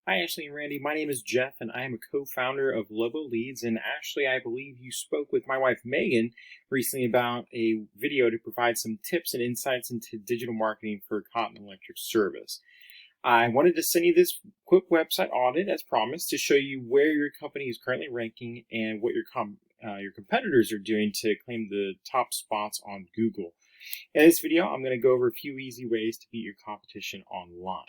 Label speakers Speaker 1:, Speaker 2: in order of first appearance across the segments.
Speaker 1: Hi, Ashley and Randy. My name is Jeff, and I am a co-founder of Lobo Leads. And Ashley, I believe you spoke with my wife Megan recently about a video to provide some tips and insights into digital marketing for Continental Electric service. I wanted to send you this quick website audit, as promised, to show you where your company is currently ranking and what your competitors are doing to claim the top spots on Google. In this video, I'm going to go over a few easy ways to beat your competition online.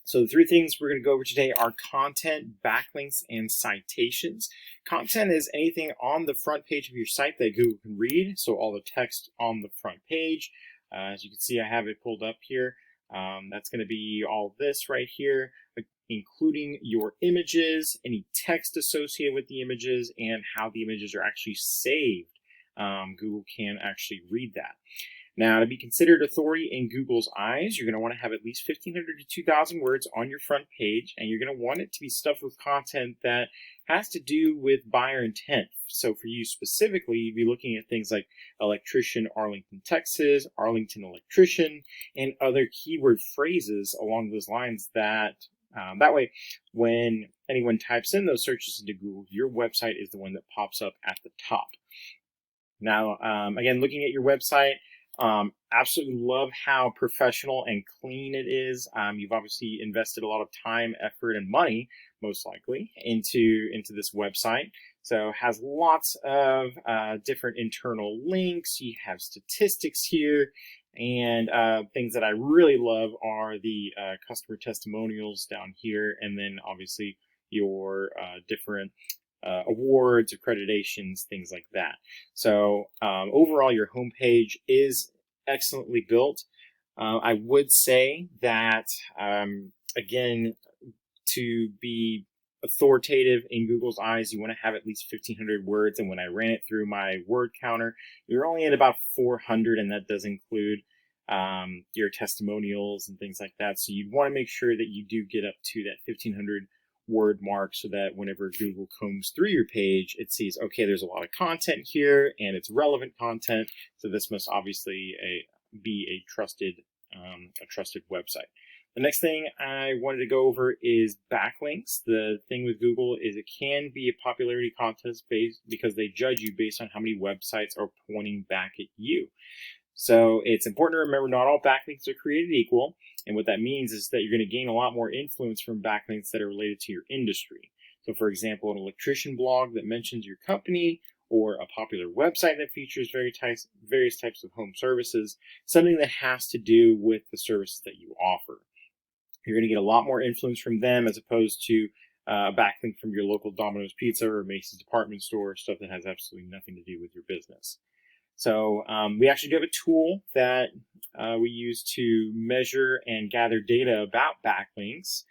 Speaker 1: So the three things we're going to go over today are content, backlinks, and citations. Content is anything on the front page of your site that Google can read, so all the text on the front page. As you can see, I have it pulled up here. That's going to be all this right here, including your images, any text associated with the images, and how the images are actually saved. Google can actually read that. Now, to be considered authority in Google's eyes, you're going to want to have at least 1,500 to 2,000 words on your front page, and you're going to want it to be stuffed with content that has to do with buyer intent. So for you specifically, you'd be looking at things like electrician, Arlington, Texas, Arlington electrician, and other keyword phrases along those lines that way, when anyone types in those searches into Google, your website is the one that pops up at the top. Now, again, looking at your website, absolutely love how professional and clean it is. You've obviously invested a lot of time, effort, and money, most likely, into this website. So it has lots of different internal links. You have statistics here, and things that I really love are the customer testimonials down here, and then obviously your different awards, accreditations, things like that. So overall, your homepage is excellently built. I would say that, again, to be authoritative in Google's eyes, you want to have at least 1,500 words. And when I ran it through my word counter, you're only at about 400, and that does include your testimonials and things like that. So you'd want to make sure that you do get up to that 1,500 word mark, so that whenever Google combs through your page, it sees, okay, there's a lot of content here and it's relevant content, so this must obviously be a trusted website. The next thing I wanted to go over is backlinks. The thing with Google is it can be a popularity contest based because they judge you based on how many websites are pointing back at you. So it's important to remember not all backlinks are created equal. And what that means is that you're going to gain a lot more influence from backlinks that are related to your industry. So for example, an electrician blog that mentions your company, or a popular website that features various types of home services, something that has to do with the services that you offer. You're going to get a lot more influence from them as opposed to a backlink from your local Domino's Pizza or Macy's department store, stuff that has absolutely nothing to do with your business. So we actually do have a tool that we use to measure and gather data about backlinks.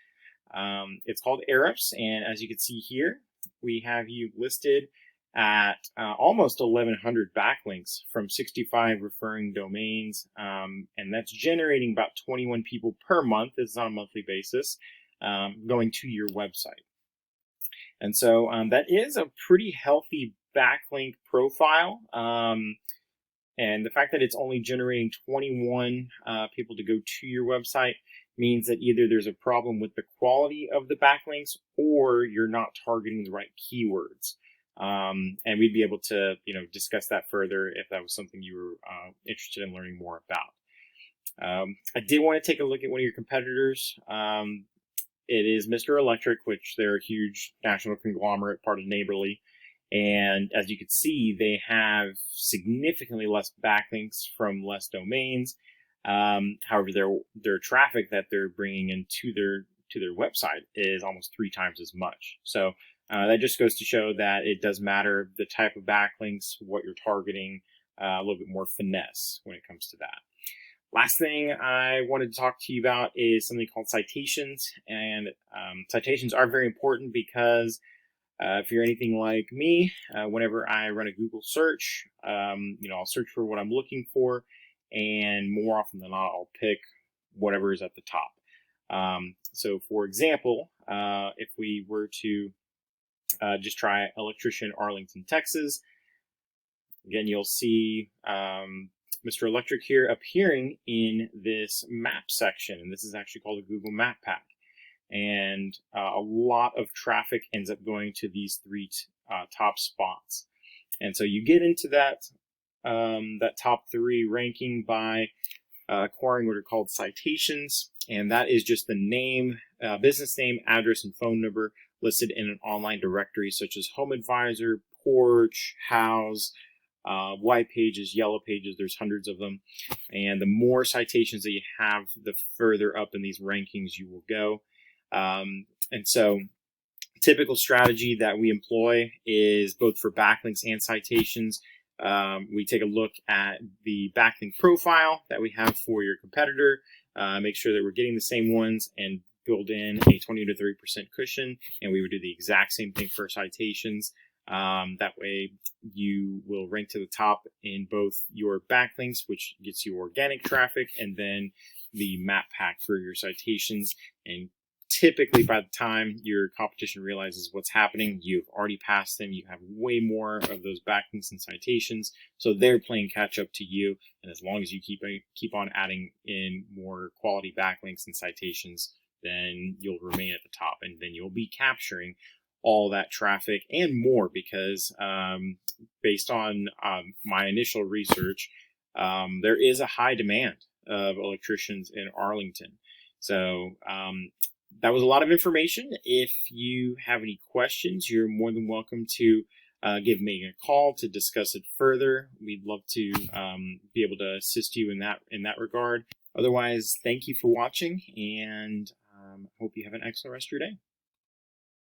Speaker 1: It's called Ahrefs, and as you can see here, we have you listed at almost 1,100 backlinks from 65 referring domains, and that's generating about 21 people per month. This is on a monthly basis, going to your website. And so that is a pretty healthy backlink profile. And the fact that it's only generating 21 people to go to your website means that either there's a problem with the quality of the backlinks, or you're not targeting the right keywords. And we'd be able to, discuss that further if that was something you were interested in learning more about. I did want to take a look at one of your competitors. It is Mr. Electric, which they're a huge national conglomerate, part of Neighborly. And as you can see, they have significantly less backlinks from less domains. However, their traffic that they're bringing into their website is almost 3 times as much. So that just goes to show that it does matter the type of backlinks, what you're targeting, a little bit more finesse when it comes to that. Last thing I wanted to talk to you about is something called citations. And citations are very important because if you're anything like me, whenever I run a Google search, I'll search for what I'm looking for, and more often than not, I'll pick whatever is at the top. So for example, if we were to just try electrician, Arlington, Texas, again, you'll see Mr. Electric here appearing in this map section, and this is actually called a Google Map Pack. and a lot of traffic ends up going to these three top spots. And so you get into that top three ranking by acquiring what are called citations, and that is just the name, business name, address, and phone number listed in an online directory such as Home Advisor, Porch, House, white pages, yellow pages. There's hundreds of them, and the more citations that you have, the further up in these rankings you will go. And so typical strategy that we employ is both for backlinks and citations. We take a look at the backlink profile that we have for your competitor, make sure that we're getting the same ones, and build in a 20 to 30% cushion. And we would do the exact same thing for citations. That way you will rank to the top in both your backlinks, which gets you organic traffic, and then the map pack for your citations. And typically by the time your competition realizes what's happening, you've already passed them. You have way more of those backlinks and citations, so they're playing catch up to you. And as long as you keep on adding in more quality backlinks and citations, then you'll remain at the top, and then you'll be capturing all that traffic and more, because based on my initial research, there is a high demand of electricians in Arlington. So that was a lot of information. If you have any questions, you're more than welcome to give me a call to discuss it further. We'd love to be able to assist you in that regard. Otherwise, thank you for watching, and hope you have an excellent rest of your day.